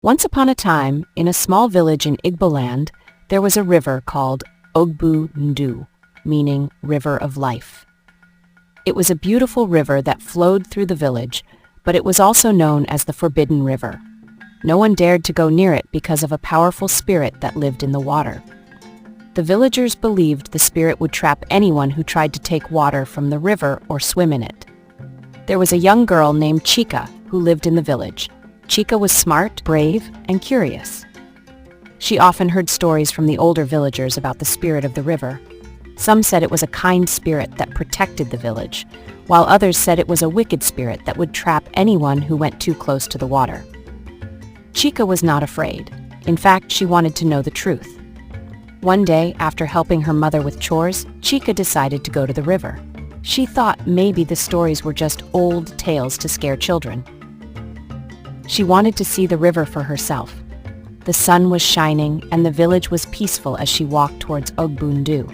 Once upon a time, in a small village in Igboland, there was a river called Ogbu Ndu, meaning River of Life. It was a beautiful river that flowed through the village, but it was also known as the Forbidden River. No one dared to go near it because of a powerful spirit that lived in the water. The villagers believed the spirit would trap anyone who tried to take water from the river or swim in it. There was a young girl named Chika who lived in the village. Chika was smart, brave, and curious. She often heard stories from the older villagers about the spirit of the river. Some said it was a kind spirit that protected the village, while others said it was a wicked spirit that would trap anyone who went too close to the water. Chika was not afraid. In fact, she wanted to know the truth. One day, after helping her mother with chores, Chika decided to go to the river. She thought maybe the stories were just old tales to scare children. She wanted to see the river for herself. The sun was shining and the village was peaceful as she walked towards Ogbundu.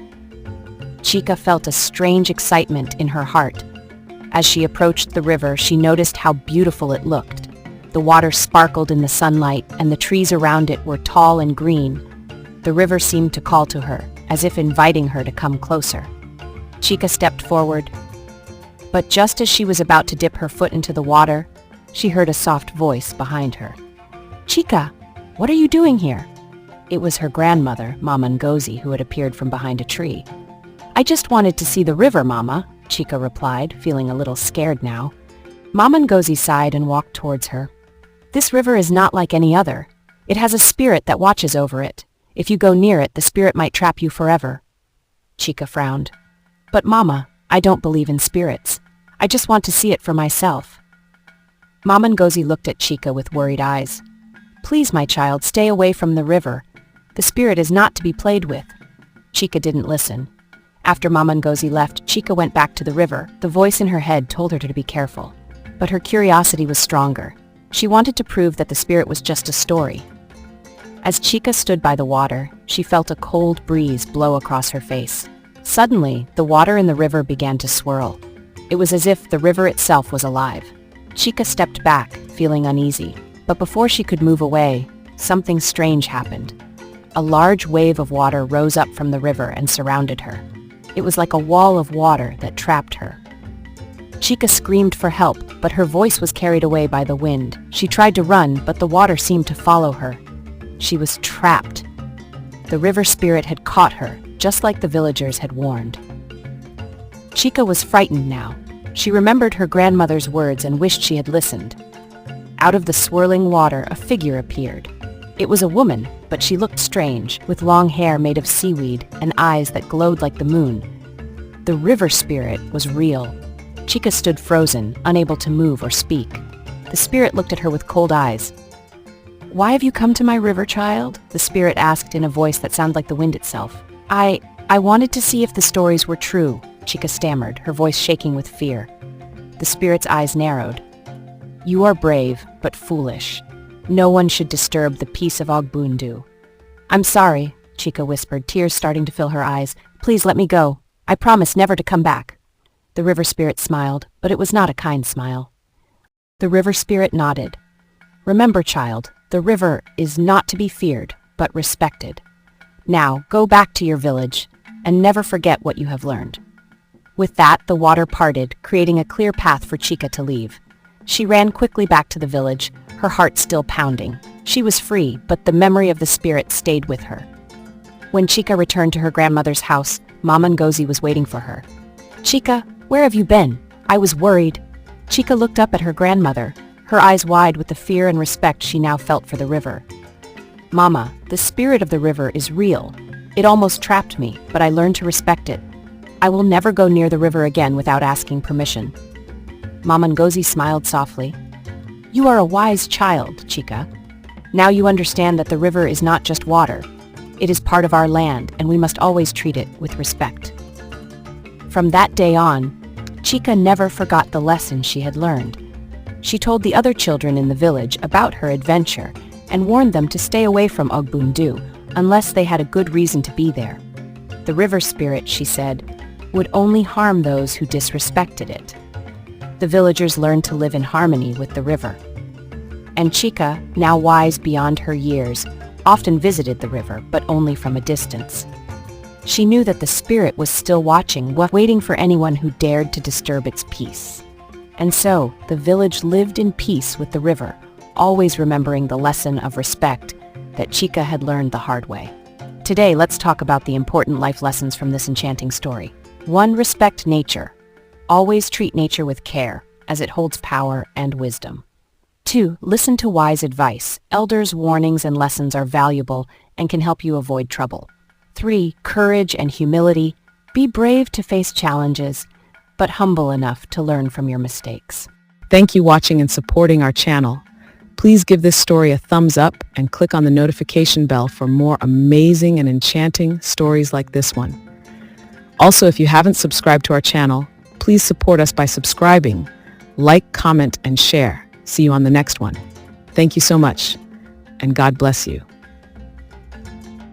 Chika felt a strange excitement in her heart. As she approached the river, she noticed how beautiful it looked. The water sparkled in the sunlight and the trees around it were tall and green. The river seemed to call to her, as if inviting her to come closer. Chika stepped forward, but just as she was about to dip her foot into the water, she heard a soft voice behind her. "Chika, what are you doing here?" It was her grandmother, Mama Ngozi, who had appeared from behind a tree. "I just wanted to see the river, Mama," Chika replied, feeling a little scared now. Mama Ngozi sighed and walked towards her. "This river is not like any other. It has a spirit that watches over it. If you go near it, the spirit might trap you forever." Chika frowned. "But Mama, I don't believe in spirits. I just want to see it for myself." Mama Ngozi looked at Chika with worried eyes. "Please, my child, stay away from the river. The spirit is not to be played with." Chika didn't listen. After Mama Ngozi left, Chika went back to the river. The voice in her head told her to be careful. But her curiosity was stronger. She wanted to prove that the spirit was just a story. As Chika stood by the water, she felt a cold breeze blow across her face. Suddenly, the water in the river began to swirl. It was as if the river itself was alive. Chika stepped back, feeling uneasy. But before she could move away, something strange happened. A large wave of water rose up from the river and surrounded her. It was like a wall of water that trapped her. Chika screamed for help, but her voice was carried away by the wind. She tried to run, but the water seemed to follow her. She was trapped. The river spirit had caught her, just like the villagers had warned. Chika was frightened now. She remembered her grandmother's words and wished she had listened. Out of the swirling water, a figure appeared. It was a woman, but she looked strange, with long hair made of seaweed and eyes that glowed like the moon. The river spirit was real. Chika stood frozen, unable to move or speak. The spirit looked at her with cold eyes. "Why have you come to my river, child?" the spirit asked in a voice that sounded like the wind itself. I wanted to see if the stories were true," Chika stammered, her voice shaking with fear. The spirit's eyes narrowed. "You are brave, but foolish. No one should disturb the peace of Ogbundu." "I'm sorry," Chika whispered, tears starting to fill her eyes. "Please let me go. I promise never to come back." The river spirit smiled, but it was not a kind smile. The river spirit nodded. "Remember, child, the river is not to be feared, but respected. Now, go back to your village, and never forget what you have learned." With that, the water parted, creating a clear path for Chika to leave. She ran quickly back to the village, her heart still pounding. She was free, but the memory of the spirit stayed with her. When Chika returned to her grandmother's house, Mama Ngozi was waiting for her. "Chika, where have you been? I was worried." Chika looked up at her grandmother, her eyes wide with the fear and respect she now felt for the river. "Mama, the spirit of the river is real. It almost trapped me, but I learned to respect it. I will never go near the river again without asking permission." Mama Ngozi smiled softly. "You are a wise child, Chika. Now you understand that the river is not just water. It is part of our land, and we must always treat it with respect." From that day on, Chika never forgot the lesson she had learned. She told the other children in the village about her adventure and warned them to stay away from Ogbundu unless they had a good reason to be there. The river spirit, she said, would only harm those who disrespected it. The villagers learned to live in harmony with the river. And Chika, now wise beyond her years, often visited the river, but only from a distance. She knew that the spirit was still watching, waiting for anyone who dared to disturb its peace. And so, the village lived in peace with the river, always remembering the lesson of respect that Chika had learned the hard way. Today, let's talk about the important life lessons from this enchanting story. 1. Respect nature. Always treat nature with care, as it holds power and wisdom. 2. Listen to wise advice. Elders' warnings and lessons are valuable and can help you avoid trouble. 3. Courage and humility. Be brave to face challenges, but humble enough to learn from your mistakes. Thank you for watching and supporting our channel. Please give this story a thumbs up and click on the notification bell for more amazing and enchanting stories like this one. Also, if you haven't subscribed to our channel, please support us by subscribing, like, comment, and share. See you on the next one. Thank you so much, and God bless you.